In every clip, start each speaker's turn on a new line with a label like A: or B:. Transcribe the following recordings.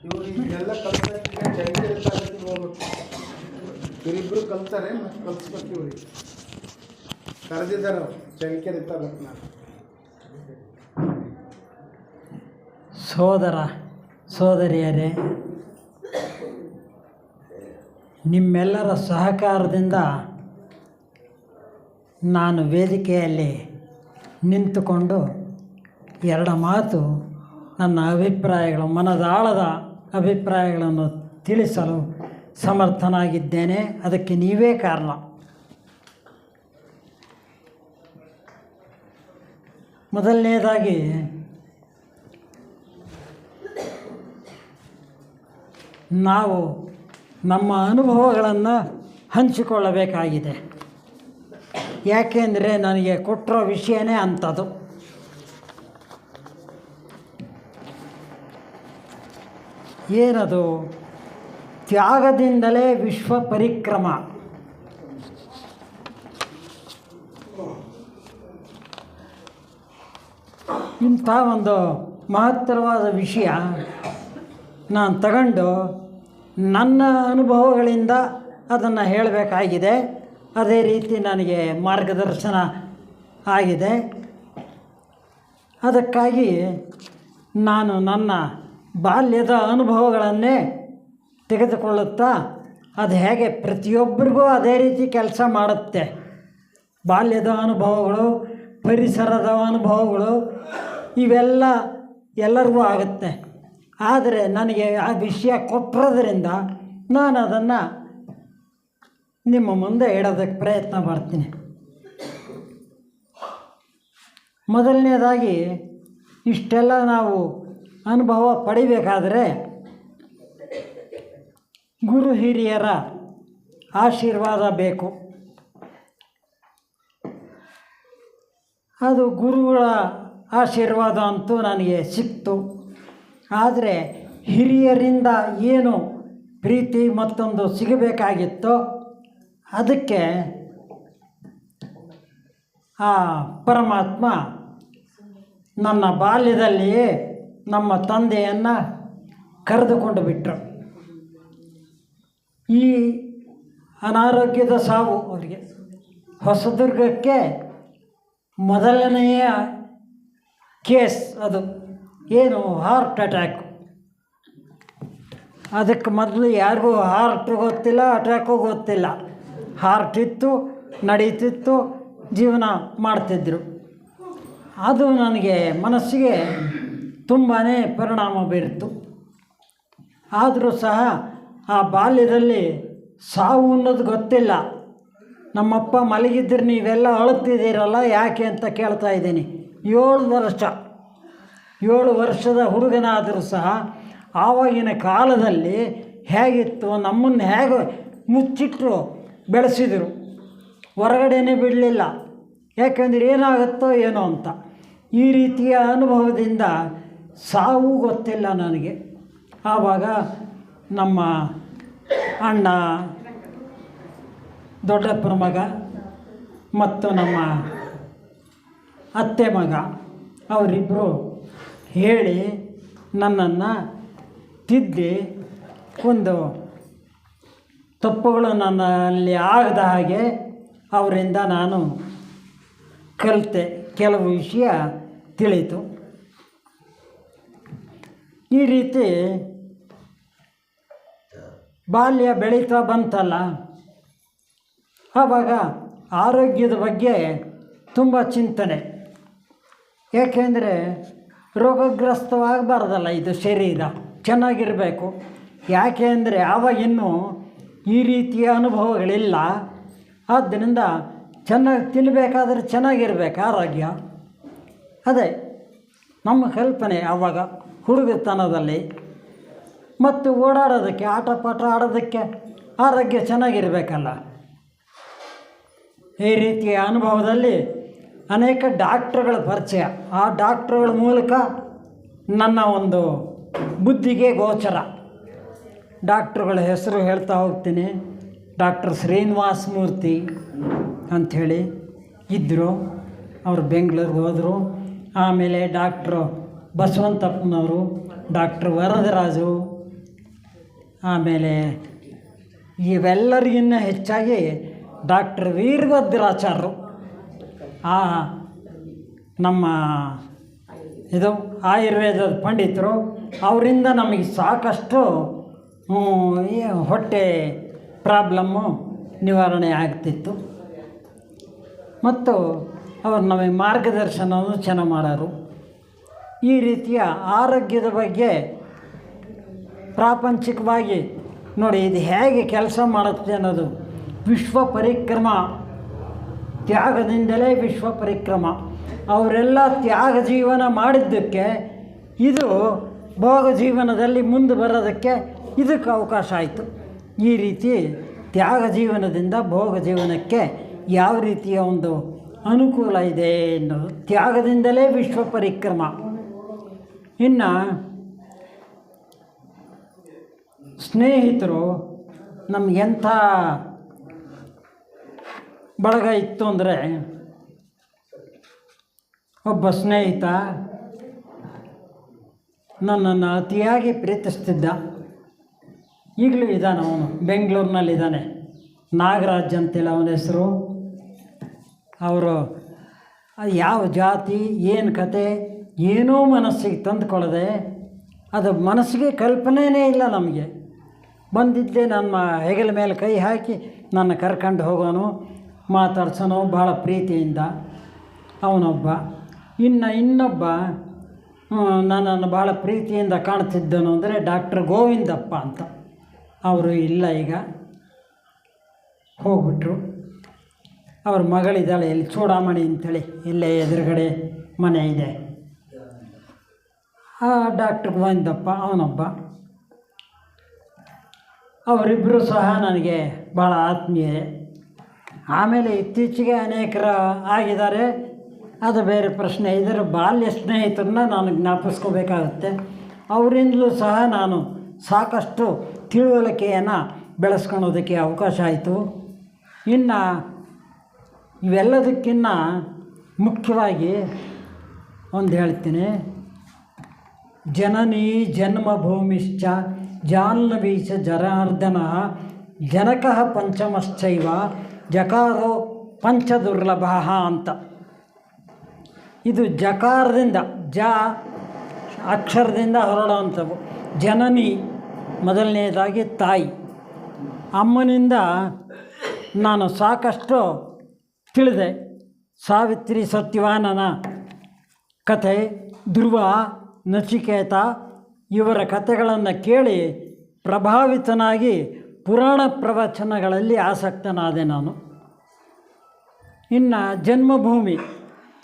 A: ಇವರು ಇದೆಲ್ಲ ಕಲ್ಸಕ್ಕೆ ಚಳಿಗೆ ಹೋಗ್ಬೇಕು. ಇವರಿಬ್ಬರು ಕಲ್ತಾರೆ ಮತ್ತು ಕಲ್ಸ್ಬೇಕು. ಇವ್ರಿಗೆ ಕರೆದಿದ್ದಾರೆ ಅವರು ಚಳಿಕೆರೆ ತರಬೇಕು. ನಾನು
B: ಸೋದರ ಸೋದರಿಯರೇ, ನಿಮ್ಮೆಲ್ಲರ ಸಹಕಾರದಿಂದ ನಾನು ವೇದಿಕೆಯಲ್ಲಿ ನಿಂತುಕೊಂಡು ಎರಡು ಮಾತು ನನ್ನ ಅಭಿಪ್ರಾಯಗಳು, ಮನದಾಳದ ಅಭಿಪ್ರಾಯಗಳನ್ನು ತಿಳಿಸಲು ಸಮರ್ಥನಾಗಿದ್ದೇನೆ. ಅದಕ್ಕೆ ನೀವೇ ಕಾರಣ. ಮೊದಲನೇದಾಗಿ ನಾವು ನಮ್ಮ ಅನುಭವಗಳನ್ನು ಹಂಚಿಕೊಳ್ಳಬೇಕಾಗಿದೆ. ಯಾಕೆಂದರೆ ನನಗೆ ಕೊಟ್ಟಿರೋ ವಿಷಯನೇ ಅಂಥದ್ದು. ಏನದು? ತ್ಯಾಗದಿಂದಲೇ ವಿಶ್ವ ಪರಿಕ್ರಮ. ಇಂಥ ಒಂದು ಮಹತ್ತರವಾದ ವಿಷಯ ನಾನು ತಗೊಂಡು ನನ್ನ ಅನುಭವಗಳಿಂದ ಅದನ್ನು ಹೇಳಬೇಕಾಗಿದೆ. ಅದೇ ರೀತಿ ನನಗೆ ಮಾರ್ಗದರ್ಶನ ಆಗಿದೆ. ಅದಕ್ಕಾಗಿ ನಾನು ನನ್ನ ಬಾಲ್ಯದ ಅನುಭವಗಳನ್ನೇ ತೆಗೆದುಕೊಳ್ಳುತ್ತಾ ಅದು ಹೇಗೆ ಪ್ರತಿಯೊಬ್ಬರಿಗೂ ಅದೇ ರೀತಿ ಕೆಲಸ ಮಾಡುತ್ತೆ. ಬಾಲ್ಯದ ಅನುಭವಗಳು, ಪರಿಸರದ ಅನುಭವಗಳು ಇವೆಲ್ಲ ಎಲ್ಲರಿಗೂ ಆಗುತ್ತೆ. ಆದರೆ ನನಗೆ ಆ ವಿಷಯ ಕೊಟ್ಟಿರೋದ್ರಿಂದ ನಾನು ಅದನ್ನು ನಿಮ್ಮ ಮುಂದೆ ಇಡೋದಕ್ಕೆ ಪ್ರಯತ್ನ ಮಾಡ್ತೀನಿ. ಮೊದಲನೇದಾಗಿ ಇಷ್ಟೆಲ್ಲ ನಾವು ಅನುಭವ ಪಡಿಬೇಕಾದರೆ ಗುರು ಹಿರಿಯರ ಆಶೀರ್ವಾದ ಬೇಕು. ಅದು ಗುರುಗಳ ಆಶೀರ್ವಾದ ಅಂತೂ ನನಗೆ ಸಿಕ್ತು. ಆದರೆ ಹಿರಿಯರಿಂದ ಏನು ಪ್ರೀತಿ ಮತ್ತೊಂದು ಸಿಗಬೇಕಾಗಿತ್ತೋ ಅದಕ್ಕೆ ಆ ಪರಮಾತ್ಮ ನನ್ನ ಬಾಲ್ಯದಲ್ಲಿಯೇ ನಮ್ಮ ತಂದೆಯನ್ನು ಕರೆದುಕೊಂಡು ಬಿಟ್ಟರು. ಈ ಅನಾರೋಗ್ಯದ ಸಾವು ಅವರಿಗೆ ಹೊಸದುರ್ಗಕ್ಕೆ ಮೊದಲನೆಯ ಕೇಸ್. ಅದು ಏನು? Heart attack. ಅದಕ್ಕೆ ಮೊದಲು ಯಾರಿಗೂ ಹಾರ್ಟ್ ಗೊತ್ತಿಲ್ಲ, ಅಟ್ಯಾಕು ಗೊತ್ತಿಲ್ಲ. ಹಾರ್ಟ್ ಇತ್ತು, ನಡೀತಿತ್ತು, ಜೀವನ ಮಾಡ್ತಿದ್ದರು. ಅದು ನನಗೆ ಮನಸ್ಸಿಗೆ ತುಂಬಾ ಪರಿಣಾಮ ಬೀರಿತು. ಆದರೂ ಸಹ ಆ ಬಾಲ್ಯದಲ್ಲಿ ಸಾವು ಅನ್ನೋದು ಗೊತ್ತಿಲ್ಲ. ನಮ್ಮಪ್ಪ ಮಲಗಿದ್ರೆ ನೀವೆಲ್ಲ ಅಳುತ್ತಿದ್ದೀರಲ್ಲ ಯಾಕೆ ಅಂತ ಕೇಳ್ತಾ ಇದ್ದೀನಿ. 7 ವರ್ಷದ ಹುಡುಗನಾದರೂ ಸಹ ಆವಾಗಿನ ಕಾಲದಲ್ಲಿ ಹೇಗಿತ್ತು, ನಮ್ಮನ್ನು ಹೇಗೆ ಮುಚ್ಚಿಟ್ಟರು ಬೆಳೆಸಿದರು. ಹೊರಗಡೆನೇ ಬಿಡಲಿಲ್ಲ. ಯಾಕೆಂದರೆ ಏನಾಗುತ್ತೋ ಏನೋ ಅಂತ. ಈ ರೀತಿಯ ಅನುಭವದಿಂದ ಸಾವು ಗೊತ್ತಿಲ್ಲ ನನಗೆ. ಆವಾಗ ನಮ್ಮ ಅಣ್ಣ, ದೊಡ್ಡಪ್ಪನ ಮಗ ಮತ್ತು ನಮ್ಮ ಅತ್ತೆ ಮಗ ಅವರಿಬ್ಬರು ಹೇಳಿ ನನ್ನನ್ನು ತಿದ್ದಿ ಒಂದು ತಪ್ಪುಗಳು ನನ್ನಲ್ಲಿ ಆಗದ ಹಾಗೆ ಅವರಿಂದ ನಾನು ಕಲಿತೆ. ಕೆಲವು ವಿಷಯ ತಿಳಿತು. ಈ ರೀತಿ ಬಾಲ್ಯ ಬೆಳೀತಾ ಬಂತಲ್ಲ, ಆವಾಗ ಆರೋಗ್ಯದ ಬಗ್ಗೆ ತುಂಬ ಚಿಂತನೆ. ಏಕೆಂದರೆ ರೋಗಗ್ರಸ್ತವಾಗಬಾರ್ದಲ್ಲ, ಇದು ಶರೀರ ಚೆನ್ನಾಗಿರಬೇಕು. ಯಾಕೆ ಅಂದರೆ ಆವಾಗಿನ್ನೂ ಈ ರೀತಿಯ ಅನುಭವಗಳಿಲ್ಲ. ಆದ್ದರಿಂದ ಚೆನ್ನಾಗಿ ತಿನ್ನಬೇಕಾದ್ರೆ ಚೆನ್ನಾಗಿರ್ಬೇಕು ಆರೋಗ್ಯ. ಅದೇ ನಮ್ಮ ಕಲ್ಪನೆ ಆವಾಗ ಹುಡುಗತನದಲ್ಲಿ. ಮತ್ತು ಓಡಾಡೋದಕ್ಕೆ, ಆಟ ಪಾಠ ಆಡೋದಕ್ಕೆ ಆರೋಗ್ಯ ಚೆನ್ನಾಗಿರಬೇಕಲ್ಲ. ಈ ರೀತಿಯ ಅನುಭವದಲ್ಲಿ ಅನೇಕ ಡಾಕ್ಟ್ರುಗಳ ಪರಿಚಯ. ಆ ಡಾಕ್ಟ್ರುಗಳ ಮೂಲಕ ನನ್ನ ಒಂದು ಬುದ್ಧಿಗೆ ಗೋಚರ. ಡಾಕ್ಟ್ರುಗಳ ಹೆಸರು ಹೇಳ್ತಾ ಹೋಗ್ತೀನಿ. ಡಾಕ್ಟರ್ ಶ್ರೀನಿವಾಸ ಮೂರ್ತಿ ಅಂಥೇಳಿ ಇದ್ದರು. ಅವರು ಬೆಂಗಳೂರಿಗೆ ಹೋದರು. ಆಮೇಲೆ ಡಾಕ್ಟ್ರು ಬಸವಂತಪ್ಪನವರು, ಡಾಕ್ಟ್ರ್ ವರದರಾಜು, ಆಮೇಲೆ ಇವೆಲ್ಲರಿಗಿನ್ನ ಹೆಚ್ಚಾಗಿ ಡಾಕ್ಟ್ರ್ ವೀರಭದ್ರಾಚಾರ್ಯರು, ನಮ್ಮ ಇದು ಆಯುರ್ವೇದದ ಪಂಡಿತರು. ಅವರಿಂದ ನಮಗೆ ಸಾಕಷ್ಟು ಹೊಟ್ಟೆ ಪ್ರಾಬ್ಲಮ್ಮು ನಿವಾರಣೆ ಆಗ್ತಿತ್ತು. ಮತ್ತು ಅವರು ನಮಗೆ ಮಾರ್ಗದರ್ಶನವನ್ನು ಚೆನ್ನಾಗಿ ಮಾಡೋರು. ಈ ರೀತಿಯ ಆರೋಗ್ಯದ ಬಗ್ಗೆ ಪ್ರಾಪಂಚಿಕವಾಗಿ ನೋಡಿ ಇದು ಹೇಗೆ ಕೆಲಸ ಮಾಡುತ್ತೆ ಅನ್ನೋದು. ವಿಶ್ವ ಪರಿಕ್ರಮ, ತ್ಯಾಗದಿಂದಲೇ ವಿಶ್ವ ಪರಿಕ್ರಮ. ಅವರೆಲ್ಲ ತ್ಯಾಗ ಜೀವನ ಮಾಡಿದ್ದಕ್ಕೆ ಇದು ಭೋಗ ಜೀವನದಲ್ಲಿ ಮುಂದೆ ಬರೋದಕ್ಕೆ ಇದಕ್ಕೆ ಅವಕಾಶ ಆಯಿತು. ಈ ರೀತಿ ತ್ಯಾಗ ಜೀವನದಿಂದ ಭೋಗ ಜೀವನಕ್ಕೆ ಯಾವ ರೀತಿಯ ಒಂದು ಅನುಕೂಲ ಇದೆ ಅನ್ನೋದು, ತ್ಯಾಗದಿಂದಲೇ ವಿಶ್ವ ಪರಿಕ್ರಮ. ಇನ್ನು ಸ್ನೇಹಿತರು ನಮಗೆಂಥ ಬಳಗ ಇತ್ತು ಅಂದರೆ, ಒಬ್ಬ ಸ್ನೇಹಿತ ನನ್ನನ್ನು ಅತಿಯಾಗಿ ಪ್ರೀತಿಸ್ತಿದ್ದ. ಈಗಲೂ ಇದ್ದಾನೆ, ಅವನು ಬೆಂಗಳೂರಿನಲ್ಲಿದ್ದಾನೆ. ನಾಗರಾಜ್ ಅಂತೇಳಿ ಅವನ ಹೆಸರು. ಅವರು ಯಾವ ಜಾತಿ ಏನು ಕತೆ ಏನೂ ಮನಸ್ಸಿಗೆ ತಂದುಕೊಳ್ಳದೆ, ಅದು ಮನಸ್ಸಿಗೆ ಕಲ್ಪನೆಯೇ ಇಲ್ಲ ನಮಗೆ. ಬಂದಿದ್ದೆ ನನ್ನ ಹೆಗಲ ಮೇಲೆ ಕೈ ಹಾಕಿ ನನ್ನ ಕರ್ಕೊಂಡು ಹೋಗೋನು, ಮಾತಾಡ್ಸೋನು ಭಾಳ ಪ್ರೀತಿಯಿಂದ. ಅವನೊಬ್ಬ. ಇನ್ನೊಬ್ಬ ನನ್ನನ್ನು ಭಾಳ ಪ್ರೀತಿಯಿಂದ ಕಾಣ್ತಿದ್ದನು ಅಂದರೆ ಡಾಕ್ಟ್ರ್ ಗೋವಿಂದಪ್ಪ ಅಂತ. ಅವರು ಇಲ್ಲ, ಈಗ ಹೋಗ್ಬಿಟ್ರು. ಅವ್ರ ಮಗಳಿದ್ದಾಳೆ ಇಲ್ಲಿ ಚೂಡಾಮಣಿ ಅಂಥೇಳಿ, ಇಲ್ಲೇ ಎದುರುಗಡೆ ಮನೆ ಇದೆ. ಆ ಡಾಕ್ಟ್ರ್ ಗೋವಿಂದಪ್ಪ ಅವನೊಬ್ಬ. ಅವರಿಬ್ಬರು ಸಹ ನನಗೆ ಭಾಳ ಆತ್ಮೀಯರೇ. ಆಮೇಲೆ ಇತ್ತೀಚೆಗೆ ಅನೇಕರು ಆಗಿದ್ದಾರೆ, ಅದು ಬೇರೆ ಪ್ರಶ್ನೆ. ಇದರ ಬಾಲ್ಯ ಸ್ನೇಹಿತರನ್ನ ನಾನು ಜ್ಞಾಪಿಸ್ಕೋಬೇಕಾಗುತ್ತೆ. ಅವರಿಂದಲೂ ಸಹ ನಾನು ಸಾಕಷ್ಟು ತಿಳುವಳಿಕೆಯನ್ನು ಬೆಳೆಸ್ಕೊಳೋದಕ್ಕೆ ಅವಕಾಶ ಆಯಿತು. ಇನ್ನು ಇವೆಲ್ಲದಕ್ಕಿಂತ ಮುಖ್ಯವಾಗಿ ಒಂದು ಹೇಳ್ತೀನಿ. ಜನನೀ ಜನ್ಮಭೂಮಿಶ್ಚ ಜಾಹ್ನವೀ ಚ ಜನಾರ್ದನ ಜನಕಃ ಪಂಚಮಶ್ಚೈವ ಜಕಾರೋ ಪಂಚದುರ್ಲಭ ಅಂತ. ಇದು ಜಕಾರದಿಂದ, ಅಕ್ಷರದಿಂದ ಹೊರಡುವಂಥವು. ಜನನಿ ಮೊದಲನೇದಾಗಿ ತಾಯಿ. ಅಮ್ಮನಿಂದ ನಾನು ಸಾಕಷ್ಟು ತಿಳಿದೆ. ಸಾವಿತ್ರಿ ಸತ್ಯವಾನನ ಕಥೆ, ಧ್ರುವ, ನಚಿಕೇತ ಇವರ ಕಥೆಗಳನ್ನು ಕೇಳಿ ಪ್ರಭಾವಿತನಾಗಿ ಪುರಾಣ ಪ್ರವಚನಗಳಲ್ಲಿ ಆಸಕ್ತನಾದೆ ನಾನು. ಇನ್ನು ಜನ್ಮಭೂಮಿ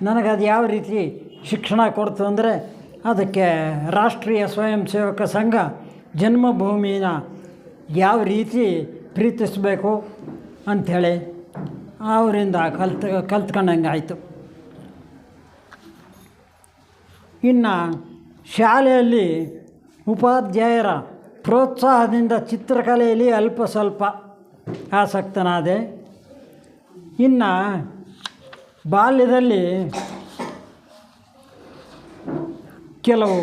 B: ನನಗದು ಯಾವ ರೀತಿ ಶಿಕ್ಷಣ ಕೊಡ್ತು ಅಂದರೆ, ಅದಕ್ಕೆ ರಾಷ್ಟ್ರೀಯ ಸ್ವಯಂ ಸೇವಕ ಸಂಘ ಜನ್ಮಭೂಮಿನ ಯಾವ ರೀತಿ ಪ್ರೀತಿಸಬೇಕು ಅಂಥೇಳಿ ಅವರಿಂದ ಕಲ್ತ್ಕೊಂಡಂಗೆ ಆಯಿತು. ಇನ್ನು ಶಾಲೆಯಲ್ಲಿ ಉಪಾಧ್ಯಾಯರ ಪ್ರೋತ್ಸಾಹದಿಂದ ಚಿತ್ರಕಲೆಯಲ್ಲಿ ಅಲ್ಪ ಸ್ವಲ್ಪ ಆಸಕ್ತನಾದೆ. ಇನ್ನು ಬಾಲ್ಯದಲ್ಲಿ ಕೆಲವು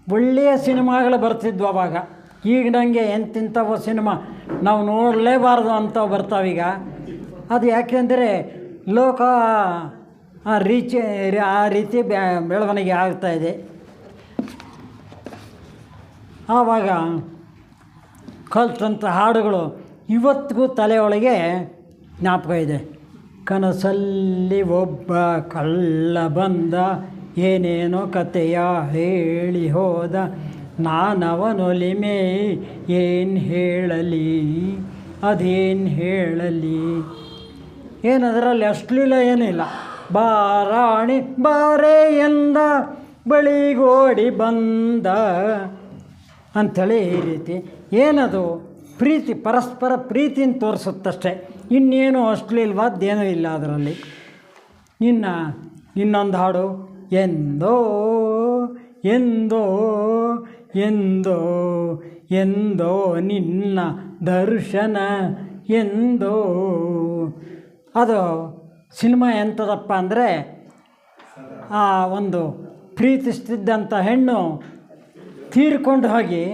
B: ಒಳ್ಳೆಯ ಸಿನಿಮಾಗಳು ಬರ್ತಿದ್ವು ಆವಾಗ. ಈಗ ನನಗೆ ಎಂತಿಂಥವು ಸಿನಿಮಾ ನಾವು ನೋಡಲೇಬಾರ್ದು ಅಂಥವು ಬರ್ತಾವೀಗ. ಅದು ಯಾಕೆಂದರೆ ಲೋಕ ಆ ರೀತಿ ಬೆಳವಣಿಗೆ ಆಗ್ತಾಯಿದೆ. ಆವಾಗ ಕಲ್ತಂಥ ಹಾಡುಗಳು ಇವತ್ತಿಗೂ ತಲೆಯೊಳಗೆ ಜ್ಞಾಪಕ ಇದೆ. ಕನಸಲ್ಲಿ ಒಬ್ಬ ಕಳ್ಳ ಬಂದ, ಏನೇನೋ ಕತೆಯ ಹೇಳಿ ಹೋದ, ನಾನವನೊಲಿಮೆ ಏನು ಹೇಳಲಿ, ಅದೇನು ಹೇಳಲಿ. ಏನದರಲ್ಲಿ ಅಶ್ಲೀಲ ಏನಿಲ್ಲ. ಬಾರಾಣಿ ಬಾರೆ ಎಂದ, ಬಳಿಗೋಡಿ ಬಂದ ಅಂಥೇಳಿ ಈ ರೀತಿ. ಏನದು ಪ್ರೀತಿ, ಪರಸ್ಪರ ಪ್ರೀತಿನ ತೋರಿಸುತ್ತಷ್ಟೆ, ಇನ್ನೇನು ಅಶ್ಲೀಲವಾದ್ದೇನೂ ಇಲ್ಲ ಅದರಲ್ಲಿ. ಇನ್ನೊಂದು ಹಾಡು, ಎಂದೋ ಎಂದೋ ಎಂದೋ ಎಂದೋ ನಿನ್ನ ದರ್ಶನ ಎಂದೋ. ಅದು ಸಿನಿಮಾ ಎಂಥದಪ್ಪ ಅಂದರೆ ಆ ಒಂದು ಪ್ರೀತಿಸ್ತಿದ್ದಂಥ ಹೆಣ್ಣು ತೀರ್ಕೊಂಡು ಹೋಗಿ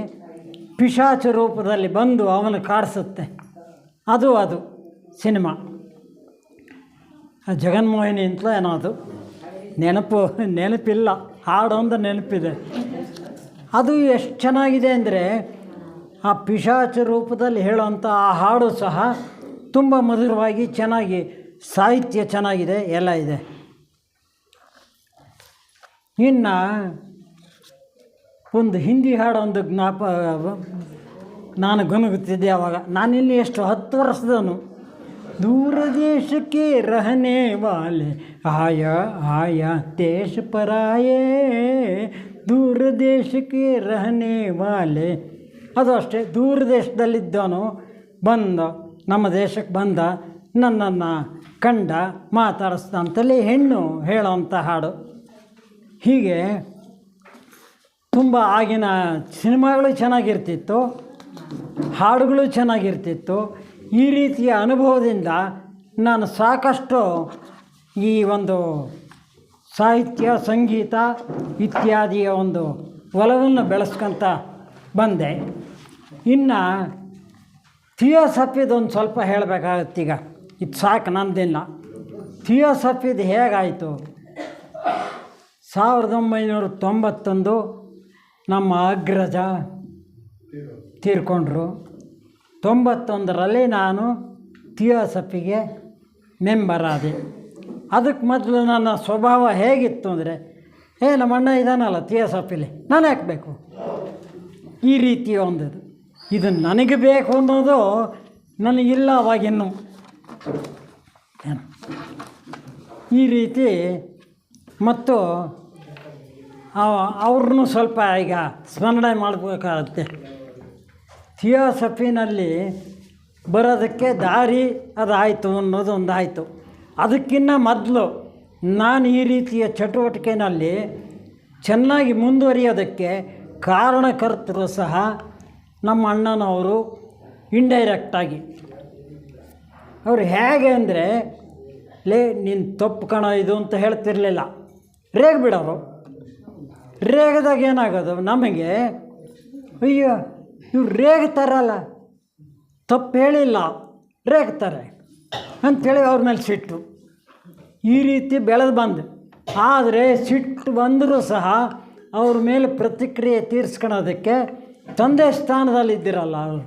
B: ಪಿಶಾಚ ರೂಪದಲ್ಲಿ ಬಂದು ಅವನು ಕಾಡಿಸುತ್ತೆ. ಅದು ಸಿನಿಮಾ ಜಗನ್ಮೋಹಿನಿ ಅಂತಲೇ ಏನೋ ಅದು ನೆನಪಿಲ್ಲ, ಹಾಡೊಂದು ನೆನಪಿದೆ. ಅದು ಎಷ್ಟು ಚೆನ್ನಾಗಿದೆ ಅಂದರೆ ಆ ಪಿಶಾಚ ರೂಪದಲ್ಲಿ ಹೇಳೋವಂಥ ಆ ಹಾಡು ಸಹ ತುಂಬ ಮಧುರವಾಗಿ ಚೆನ್ನಾಗಿ, ಸಾಹಿತ್ಯ ಚೆನ್ನಾಗಿದೆ, ಎಲ್ಲ ಇದೆ. ಇನ್ನು ಒಂದು ಹಿಂದಿ ಹಾಡೊಂದು ನಾನು ಗುನುಗುತ್ತಿದ್ದೆ ಆವಾಗ. ನಾನಿಲ್ಲಿ ಎಷ್ಟು 10 ವರ್ಷದವನು. दूर देश के रहने वाले आया आया देश पर आए दूर देश के रहने वाले. ಅದು ಅಷ್ಟೇ, ದೂರ ದೇಶದಲ್ಲಿದ್ದವನು ಬಂದ ನಮ್ಮ ದೇಶಕ್ಕೆ ಬಂದ, ನನ್ನನ್ನು ಕಂಡ, ಮಾತಾಡಿಸ್ದ ಅಂತಲೇ ಹೆಣ್ಣು ಹೇಳೋವಂಥ ಹಾಡು. ಹೀಗೆ ತುಂಬ ಆಗಿನ ಸಿನಿಮಾಗಳು ಚೆನ್ನಾಗಿರ್ತಿತ್ತು, ಹಾಡುಗಳು ಚೆನ್ನಾಗಿರ್ತಿತ್ತು. ಈ ರೀತಿಯ ಅನುಭವದಿಂದ ನಾನು ಸಾಕಷ್ಟು ಈ ಒಂದು ಸಾಹಿತ್ಯ, ಸಂಗೀತ ಇತ್ಯಾದಿಯ ಒಂದು ಒಲವನ್ನು ಬೆಳೆಸ್ಕೊತ ಬಂದೆ. ಇನ್ನು ಥಿಯೋಸಫಿದೊಂದು ಸ್ವಲ್ಪ ಹೇಳಬೇಕಾಗತ್ತೀಗ, ಇದು ಸಾಕು ನಂದಿಲ್ಲ. ಥಿಯೋಸಫಿದು ಹೇಗಾಯಿತು? 1991 ನಮ್ಮ ಅಗ್ರಜ ತೀರ್ಕೊಂಡ್ರು. 91ರಲ್ಲಿ ನಾನು ಥಿಯೋಸಫಿಗೆ ಮೆಂಬರ್ ಆದೆ. ಅದಕ್ಕೆ ಮೊದಲು ನನ್ನ ಸ್ವಭಾವ ಹೇಗಿತ್ತು ಅಂದರೆ, ನಮ್ಮ ಅಣ್ಣ ಇದಾನಲ್ಲ ಥಿಯೋಸಫಿಲಿ, ನಾನು ಯಾಕೆ ಬೇಕು, ಈ ರೀತಿಯ ಒಂದದು. ಇದು ನನಗೆ ಬೇಕು ಅನ್ನೋದು ನನಗಿಲ್ಲ ಅವಾಗಿನ್ನು. ಈ ರೀತಿ ಮತ್ತು ಅವ್ರನ್ನೂ ಸ್ವಲ್ಪ ಈಗ ಸ್ಮರಣೆ ಮಾಡಬೇಕಾಗತ್ತೆ. ಥಿಯೋಸಫಿನಲ್ಲಿ ಬರೋದಕ್ಕೆ ದಾರಿ ಅದಾಯಿತು ಅನ್ನೋದು ಒಂದಾಯಿತು. ಅದಕ್ಕಿಂತ ಮೊದಲು ನಾನು ಈ ರೀತಿಯ ಚಟುವಟಿಕೆಯಲ್ಲಿ ಚೆನ್ನಾಗಿ ಮುಂದುವರಿಯೋದಕ್ಕೆ ಕಾರಣಕರ್ತರು ಸಹ ನಮ್ಮ ಅಣ್ಣನವರು ಇಂಡೈರೆಕ್ಟಾಗಿ. ಅವರು ಹೇಗೆ ಅಂದರೆ, ನೀನು ತಪ್ಪು ಕಣೋ ಇದು ಅಂತ ಹೇಳ್ತಿರಲಿಲ್ಲ, ರೇಗ್ಬಿಡೋರು. ರೇಗದಾಗ ಏನಾಗೋದು ನಮಗೆ, ಅಯ್ಯೋ ಇವ್ರು ರೇಗ್ತಾರಲ್ಲ, ತಪ್ಪು ಹೇಳಿಲ್ಲ ರೇಗ್ತಾರೆ ಅಂಥೇಳಿ ಅವ್ರ ಮೇಲೆ ಸಿಟ್ಟು. ಈ ರೀತಿ ಬೆಳೆದು ಬಂದು, ಆದರೆ ಸಿಟ್ಟು ಬಂದರೂ ಸಹ ಅವ್ರ ಮೇಲೆ ಪ್ರತಿಕ್ರಿಯೆ ತೀರಿಸ್ಕೊಳ್ಳೋದಕ್ಕೆ ತಂದೆ ಸ್ಥಾನದಲ್ಲಿದ್ದಿರಲ್ಲ ಅವರು.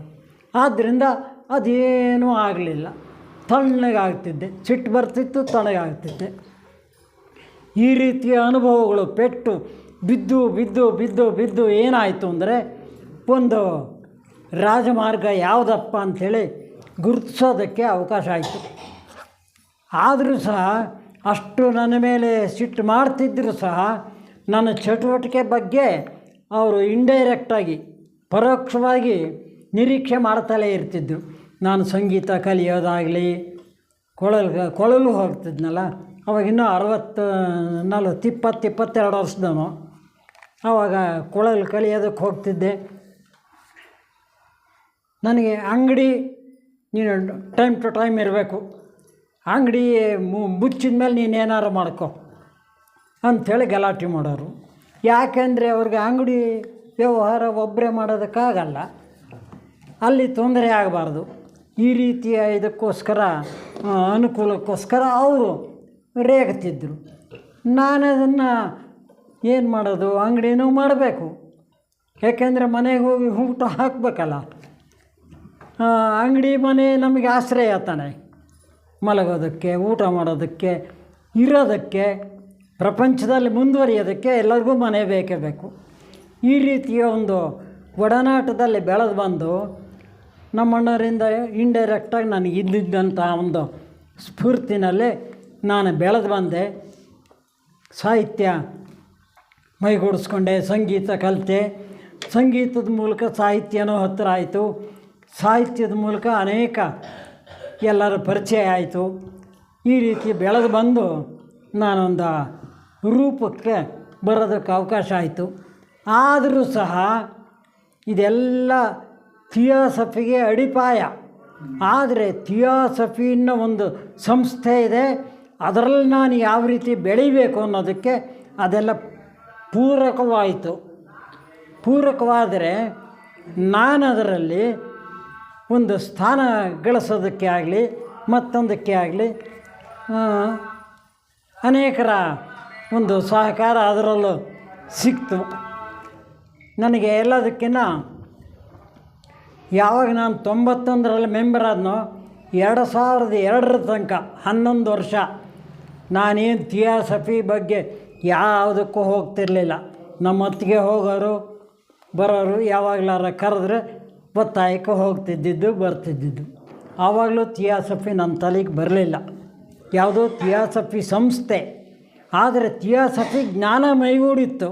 B: ಆದ್ದರಿಂದ ಅದೇನೂ ಆಗಲಿಲ್ಲ, ತಣ್ಣಗಾಗ್ತಿದ್ದೆ. ಸಿಟ್ಟು ಬರ್ತಿತ್ತು, ತಣ್ಣಗಾಗ್ತಿದ್ದೆ. ಈ ರೀತಿಯ ಅನುಭವಗಳು ಪೆಟ್ಟು ಬಿದ್ದು ಬಿದ್ದು ಬಿದ್ದು ಬಿದ್ದು ಏನಾಯಿತು ಅಂದರೆ, ಒಂದು ರಾಜಮಾರ್ಗ ಯಾವುದಪ್ಪ ಅಂಥೇಳಿ ಗುರುತಿಸೋದಕ್ಕೆ ಅವಕಾಶ ಆಯಿತು. ಆದರೂ ಸಹ ಅಷ್ಟು ನನ್ನ ಮೇಲೆ ಸಿಟ್ಟು ಮಾಡ್ತಿದ್ದರೂ ಸಹ ನನ್ನ ಚಟುವಟಿಕೆ ಬಗ್ಗೆ ಅವರು ಇಂಡೈರೆಕ್ಟಾಗಿ, ಪರೋಕ್ಷವಾಗಿ ನಿರೀಕ್ಷೆ ಮಾಡ್ತಲೇ ಇರ್ತಿದ್ದರು. ನಾನು ಸಂಗೀತ ಕಲಿಯೋದಾಗಲಿ, ಕೊಳಲು ಹೋಗ್ತಿದ್ನಲ್ಲ, ಅವಾಗಿನ್ನೂ 22 ವರ್ಷದವನು. ಆವಾಗ ಕೊಳಲು ಕಲಿಯೋದಕ್ಕೆ ಹೋಗ್ತಿದ್ದೆ. ನನಗೆ ಅಂಗಡಿ ನೀನು ಟೈಮ್ ಟು ಟೈಮ್ ಇರಬೇಕು, ಅಂಗಡಿ ಮುಚ್ಚಿದ ಮೇಲೆ ನೀನೇನಾರು ಮಾಡ್ಕೊ ಅಂಥೇಳಿ ಗಲಾಟೆ ಮಾಡೋರು. ಯಾಕೆಂದರೆ ಅವ್ರಿಗೆ ಅಂಗಡಿ ವ್ಯವಹಾರ ಒಬ್ಬರೇ ಮಾಡೋದಕ್ಕಾಗಲ್ಲ, ಅಲ್ಲಿ ತೊಂದರೆ ಆಗಬಾರ್ದು. ಈ ರೀತಿಯ ಇದಕ್ಕೋಸ್ಕರ, ಅನುಕೂಲಕ್ಕೋಸ್ಕರ ಅವರು ರೇಗ್ತಿದ್ದರು. ನಾನು ಅದನ್ನು ಏನು ಮಾಡೋದು, ಅಂಗಡಿನೂ ಮಾಡಬೇಕು, ಯಾಕೆಂದರೆ ಮನೆಗೆ ಹೋಗಿ ಊಟ ಹಾಕಬೇಕಲ್ಲ. ಅಂಗಡಿ ಮನೆ ನಮಗೆ ಆಶ್ರಯ ತಾನೆ, ಮಲಗೋದಕ್ಕೆ, ಊಟ ಮಾಡೋದಕ್ಕೆ, ಇರೋದಕ್ಕೆ, ಪ್ರಪಂಚದಲ್ಲಿ ಮುಂದುವರಿಯೋದಕ್ಕೆ ಎಲ್ಲರಿಗೂ ಮನೆ ಬೇಕೇ ಬೇಕು. ಈ ರೀತಿಯ ಒಂದು ಒಡನಾಟದಲ್ಲಿ ಬೆಳೆದು ಬಂದು ನಮ್ಮಣ್ಣರಿಂದ ಇಂಡೈರೆಕ್ಟಾಗಿ ನನಗೆ ಇದ್ದಿದ್ದಂಥ ಒಂದು ಸ್ಫೂರ್ತಿನಲ್ಲಿ ನಾನು ಬೆಳೆದು ಬಂದೆ. ಸಾಹಿತ್ಯ ಮೈಗೂಡಿಸ್ಕೊಂಡೆ, ಸಂಗೀತ ಕಲಿತೆ. ಸಂಗೀತದ ಮೂಲಕ ಸಾಹಿತ್ಯನೂ ಹತ್ತಿರ ಆಯಿತು. ಸಾಹಿತ್ಯದ ಮೂಲಕ ಅನೇಕ ಎಲ್ಲರ ಪರಿಚಯ ಆಯಿತು. ಈ ರೀತಿ ಬೆಳೆದು ಬಂದು ನಾನೊಂದು ರೂಪಕ್ಕೆ ಬರೋದಕ್ಕೆ ಅವಕಾಶ ಆಯಿತು. ಆದರೂ ಸಹ ಇದೆಲ್ಲ ಥಿಯೋಸಫಿಗೆ ಅಡಿಪಾಯ. ಆದರೆ ಥಿಯೋಸಫಿ ಅನ್ನೋ ಒಂದು ಸಂಸ್ಥೆ ಇದೆ, ಅದರಲ್ಲಿ ನಾನು ಯಾವ ರೀತಿ ಬೆಳಿಬೇಕು ಅನ್ನೋದಕ್ಕೆ ಅದೆಲ್ಲ ಪೂರಕವಾಯಿತು. ಪೂರಕವಾದರೆ ನಾನು ಅದರಲ್ಲಿ ಒಂದು ಸ್ಥಾನ ಗಳಿಸೋದಕ್ಕೆ ಆಗಲಿ ಮತ್ತೊಂದಕ್ಕೆ ಆಗಲಿ ಅನೇಕರ ಒಂದು ಸಹಕಾರ ಅದರಲ್ಲೂ ಸಿಕ್ತು ನನಗೆ. ಎಲ್ಲದಕ್ಕಿಂತ ಯಾವಾಗ ನಾನು 91ರಲ್ಲಿ ಮೆಂಬರ್ ಆದನೋ 2002 ತನಕ 11 ವರ್ಷ ನಾನೇನು ಥಿಯಾಸಫಿ ಬಗ್ಗೆ ಯಾವುದಕ್ಕೂ ಹೋಗ್ತಿರಲಿಲ್ಲ. ನಮ್ಮ ಹೊತ್ತಿಗೆ ಹೋಗೋರು ಬರೋರು ಯಾವಾಗಲಾರ ಕರೆದ್ರೆ ಒತ್ತಾಯಕ್ಕೆ ಹೋಗ್ತಿದ್ದಿದ್ದು ಬರ್ತಿದ್ದಿದ್ದು. ಆವಾಗಲೂ ಥಿಯಾಸಫಿ ನನ್ನ ತಲೆಗೆ ಬರಲಿಲ್ಲ. ಯಾವುದೋ ಥಿಯಾಸಫಿ ಸಂಸ್ಥೆ, ಆದರೆ ಥಿಯಾಸಫಿ ಜ್ಞಾನ ಮೈಗೂಡಿತ್ತು.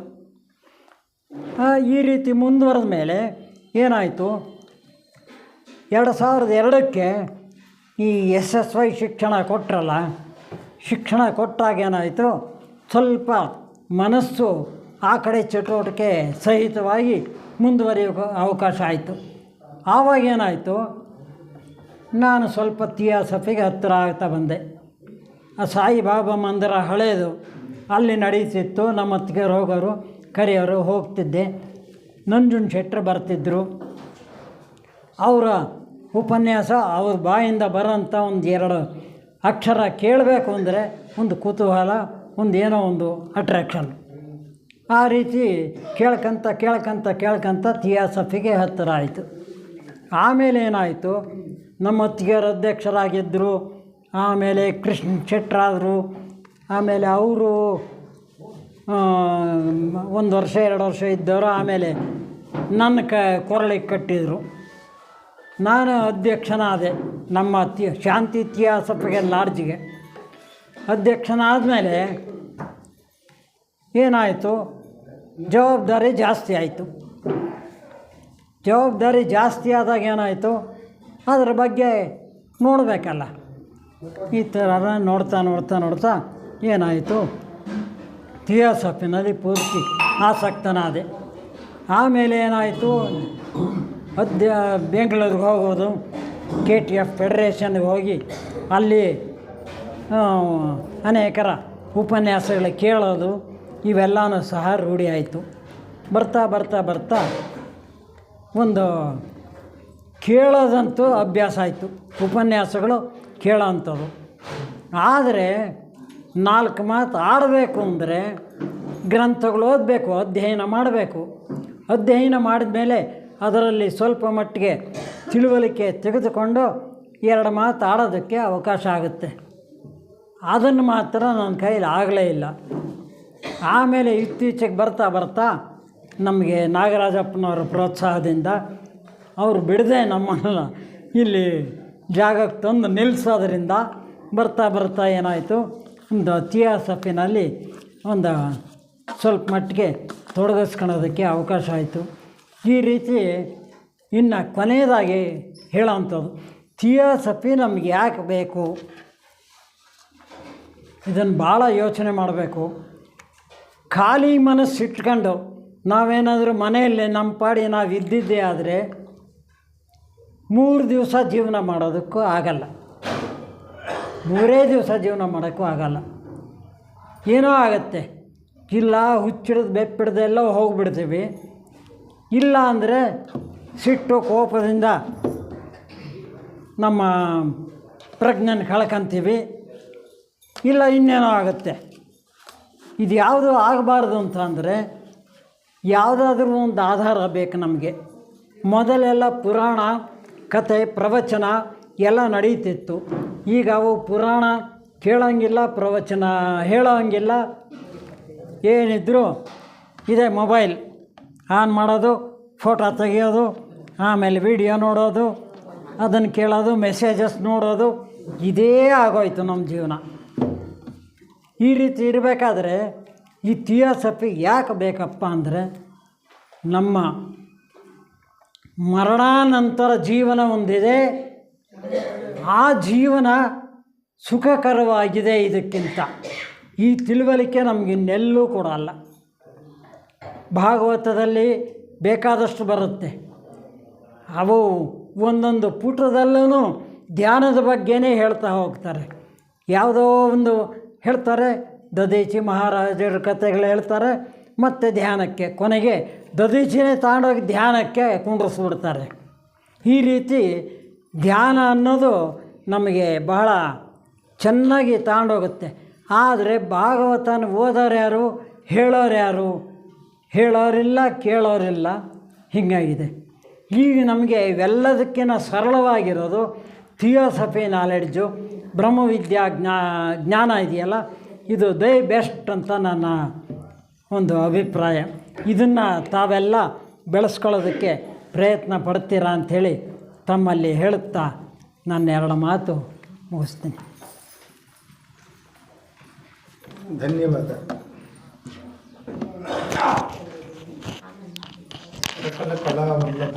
B: ಈ ರೀತಿ ಮುಂದುವರೆದ ಮೇಲೆ ಏನಾಯಿತು, 2002ಕ್ಕೆ ಈ SSY ಶಿಕ್ಷಣ ಕೊಟ್ಟರಲ್ಲ, ಶಿಕ್ಷಣ ಕೊಟ್ಟಾಗ ಏನಾಯಿತು, ಸ್ವಲ್ಪ ಮನಸ್ಸು ಆ ಕಡೆ ಚಟುವಟಿಕೆ ಸಹಿತವಾಗಿ ಮುಂದುವರಿಯೋಕೆ ಅವಕಾಶ ಆಯಿತು. ಆವಾಗ ಏನಾಯಿತು, ನಾನು ಸ್ವಲ್ಪ ಥಿಯಾಸಫಿಗೆ ಹತ್ತಿರ ಆಗ್ತಾ ಬಂದೆ. ಆ ಸಾಯಿಬಾಬಾ ಮಂದಿರ ಹಳೇದು ಅಲ್ಲಿ ನಡೀತಿತ್ತು. ನಮ್ಮ ಹೊತ್ತಿಗೆ ಹೋಗೋರು ಕರೆಯೋರು ಹೋಗ್ತಿದ್ದೆ. ನಂಜುಂಡ ಶೆಟ್ಟರು ಬರ್ತಿದ್ದರು. ಅವರ ಉಪನ್ಯಾಸ ಅವ್ರ ಬಾಯಿಂದ ಬರೋಂಥ 1-2 ಅಕ್ಷರ ಕೇಳಬೇಕು ಅಂದರೆ ಒಂದು ಕುತೂಹಲ, ಏನೋ ಒಂದು ಅಟ್ರ್ಯಾಕ್ಷನ್. ಆ ರೀತಿ ಕೇಳ್ಕೊಂತ ಥಿಯಾಸಫಿಗೆ ಹತ್ತಿರ ಆಯಿತು. ಆಮೇಲೆ ಏನಾಯಿತು, ನಮ್ಮ ಹೊತ್ತಿಗೆಯವರು ಅಧ್ಯಕ್ಷರಾಗಿದ್ದರು. ಆಮೇಲೆ ಕೃಷ್ಣ ಶೆಟ್ಟರಾದರು. ಆಮೇಲೆ ಅವರು 1 ವರ್ಷ 2 ವರ್ಷ ಇದ್ದವರು. ಆಮೇಲೆ ನನ್ನ ಕೊರಳಿಗೆ ಕಟ್ಟಿದರು. ನಾನು ಅಧ್ಯಕ್ಷನಾದೆ ನಮ್ಮ ಶಾಂತಿ ಥಿಯಾಸಫಿಗೆ ಲಾಡ್ಜಿಗೆ. ಅಧ್ಯಕ್ಷನಾದಮೇಲೆ ಏನಾಯಿತು, ಜವಾಬ್ದಾರಿ ಜಾಸ್ತಿ ಆಯಿತು. ಜವಾಬ್ದಾರಿ ಜಾಸ್ತಿ ಆದಾಗ ಏನಾಯಿತು, ಅದರ ಬಗ್ಗೆ ನೋಡಬೇಕಲ್ಲ. ಈ ಥರ ನೋಡ್ತಾ ಏನಾಯಿತು, ಥಿಯಾಸಫಿನಲ್ಲಿ ಪೂರ್ತಿ ಆಸಕ್ತನಾದೆ. ಆಮೇಲೆ ಏನಾಯಿತು, ಬೆಂಗಳೂರಿಗೆ ಹೋಗೋದು, KTF ಫೆಡರೇಷನ್ಗೆ ಹೋಗಿ ಅಲ್ಲಿ ಅನೇಕರ ಉಪನ್ಯಾಸಗಳು ಕೇಳೋದು, ಇವೆಲ್ಲನೂ ಸಹ ರೂಢಿ ಆಯಿತು. ಬರ್ತಾ ಒಂದು ಕೇಳೋದಂತೂ ಅಭ್ಯಾಸ ಆಯಿತು, ಉಪನ್ಯಾಸಗಳು ಕೇಳೋವಂಥದ್ದು. ಆದರೆ 4 ಮಾತು ಆಡಬೇಕು ಅಂದರೆ ಗ್ರಂಥಗಳು ಓದಬೇಕು, ಅಧ್ಯಯನ ಮಾಡಬೇಕು. ಅಧ್ಯಯನ ಮಾಡಿದ ಮೇಲೆ ಅದರಲ್ಲಿ ಸ್ವಲ್ಪ ಮಟ್ಟಿಗೆ ತಿಳುವಳಿಕೆ ತೆಗೆದುಕೊಂಡು 2 ಮಾತು ಆಡೋದಕ್ಕೆ ಅವಕಾಶ ಆಗುತ್ತೆ. ಅದನ್ನು ಮಾತ್ರ ನನ್ನ ಕೈಲಿ ಆಗಲೇ ಇಲ್ಲ. ಆಮೇಲೆ ಇತ್ತೀಚೆಗೆ ಬರ್ತಾ ನಮಗೆ ನಾಗರಾಜಪ್ಪನವರ ಪ್ರೋತ್ಸಾಹದಿಂದ ಅವರು ಬಿಡದೆ ನಮ್ಮನ್ನು ಇಲ್ಲಿ ಜಾಗಕ್ಕೆ ತಂದು ನಿಲ್ಲಿಸೋದ್ರಿಂದ ಬರ್ತಾ ಏನಾಯಿತು, ಒಂದು ಥಿಯಾಸಫಿನಲ್ಲಿ ಒಂದು ಸ್ವಲ್ಪ ಮಟ್ಟಿಗೆ ತೊಡಗಿಸ್ಕೊಳ್ಳೋದಕ್ಕೆ ಅವಕಾಶ ಆಯಿತು. ಈ ರೀತಿ ಇನ್ನು ಕೊನೆಯದಾಗಿ ಹೇಳೋವಂಥದ್ದು, ಥಿಯಾಸಫಿ ನಮಗೆ ಯಾಕೆ ಬೇಕು, ಇದನ್ನು ಭಾಳ ಯೋಚನೆ ಮಾಡಬೇಕು. ಖಾಲಿ ಮನಸ್ಸಿಟ್ಕೊಂಡು ನಾವೇನಾದರೂ ಮನೆಯಲ್ಲಿ ನಮ್ಮ ಪಾಡಿ ನಾವು ಇದ್ದಿದ್ದೇ ಆದರೆ 3 ದಿವಸ ಜೀವನ ಮಾಡೋದಕ್ಕೂ ಆಗಲ್ಲ, 3 ದಿವಸ ಜೀವನ ಮಾಡೋಕ್ಕೂ ಆಗಲ್ಲ. ಏನೋ ಆಗುತ್ತೆ, ಇಲ್ಲ ಹುಚ್ಚಿಡ್ದು ಬೆಪ್ಪಿಡ್ದೆಲ್ಲ ಹೋಗಿಬಿಡ್ತೀವಿ, ಇಲ್ಲ ಅಂದರೆ ಸಿಟ್ಟು ಕೋಪದಿಂದ ನಮ್ಮ ಪ್ರಜ್ಞೆನ ಕಳ್ಕೊಂತೀವಿ, ಇಲ್ಲ ಇನ್ನೇನೋ ಆಗುತ್ತೆ. ಇದು ಯಾವುದು ಆಗಬಾರ್ದು ಅಂತ ಅಂದರೆ ಯಾವುದಾದ್ರೂ ಒಂದು ಆಧಾರ ಬೇಕು ನಮಗೆ. ಮೊದಲೆಲ್ಲ ಪುರಾಣ ಕತೆ ಪ್ರವಚನ ಎಲ್ಲ ನಡೀತಿತ್ತು. ಈಗ ಅವು ಪುರಾಣ ಕೇಳೋಂಗಿಲ್ಲ, ಪ್ರವಚನ ಹೇಳೋಂಗಿಲ್ಲ. ಏನಿದ್ರೂ ಇದೇ ಮೊಬೈಲ್ ಆನ್ ಮಾಡೋದು, ಫೋಟೋ ತೆಗೆಯೋದು, ಆಮೇಲೆ ವಿಡಿಯೋ ನೋಡೋದು, ಅದನ್ನು ಕೇಳೋದು, ಮೆಸೇಜಸ್ ನೋಡೋದು, ಇದೇ ಆಗೋಯ್ತು ನಮ್ಮ ಜೀವನ. ಈ ರೀತಿ ಇರಬೇಕಾದ್ರೆ ಈ ಥಿಯಾಸಫಿ ಯಾಕೆ ಬೇಕಪ್ಪ ಅಂದರೆ, ನಮ್ಮ ಮರಣಾನಂತರ ಜೀವನ ಒಂದಿದೆ, ಆ ಜೀವನ ಸುಖಕರವಾಗಿದೆ. ಇದಕ್ಕಿಂತ ಈ ತಿಳುವಳಿಕೆ ನಮಗಿನ್ನೆಲ್ಲೂ ಕೊಡಲ್ಲ. ಭಾಗವತದಲ್ಲಿ ಬೇಕಾದಷ್ಟು ಬರುತ್ತೆ. ಅವು ಒಂದೊಂದು ಪುಟದಲ್ಲೂ ಧ್ಯಾನದ ಬಗ್ಗೆನೇ ಹೇಳ್ತಾ ಹೋಗ್ತಾರೆ. ಯಾವುದೋ ಒಂದು ಹೇಳ್ತಾರೆ, ದದೀಚಿ ಮಹಾರಾಜರ ಕಥೆಗಳು ಹೇಳ್ತಾರೆ, ಮತ್ತು ಧ್ಯಾನಕ್ಕೆ ಕೊನೆಗೆ ದದೀಚಿನೇ ತಗೊಂಡೋಗಿ ಧ್ಯಾನಕ್ಕೆ ಕುಂಡ್ರಿಸ್ಬಿಡ್ತಾರೆ. ಈ ರೀತಿ ಧ್ಯಾನ ಅನ್ನೋದು ನಮಗೆ ಬಹಳ ಚೆನ್ನಾಗಿ ತಗೊಂಡೋಗುತ್ತೆ. ಆದರೆ ಭಾಗವತನ ಓದೋರು ಯಾರು, ಹೇಳೋರು ಯಾರು? ಹೇಳೋರಿಲ್ಲ, ಕೇಳೋರಿಲ್ಲ. ಹೀಗಾಗಿದೆ. ಈಗ ನಮಗೆ ಇವೆಲ್ಲದಕ್ಕಿಂತ ಸರಳವಾಗಿರೋದು ಥಿಯೋಸಫಿ ನಾಲೆಡ್ಜು, ಬ್ರಹ್ಮವಿದ್ಯಾ ಜ್ಞಾನ ಇದೆಯಲ್ಲ, ಇದು ದೇ ಬೆಸ್ಟ್ ಅಂತ ನನ್ನ ಒಂದು ಅಭಿಪ್ರಾಯ. ಇದನ್ನು ತಾವೆಲ್ಲ ಬೆಳೆಸ್ಕೊಳ್ಳೋದಕ್ಕೆ ಪ್ರಯತ್ನ ಪಡ್ತೀರಾ ಅಂಥೇಳಿ ತಮ್ಮಲ್ಲಿ ಹೇಳುತ್ತಾ ನನ್ನ 2 ಮಾತು ಮುಗಿಸ್ತೀನಿ.
A: ಧನ್ಯವಾದ. ಕಲಾ ವಲ್ಲಭ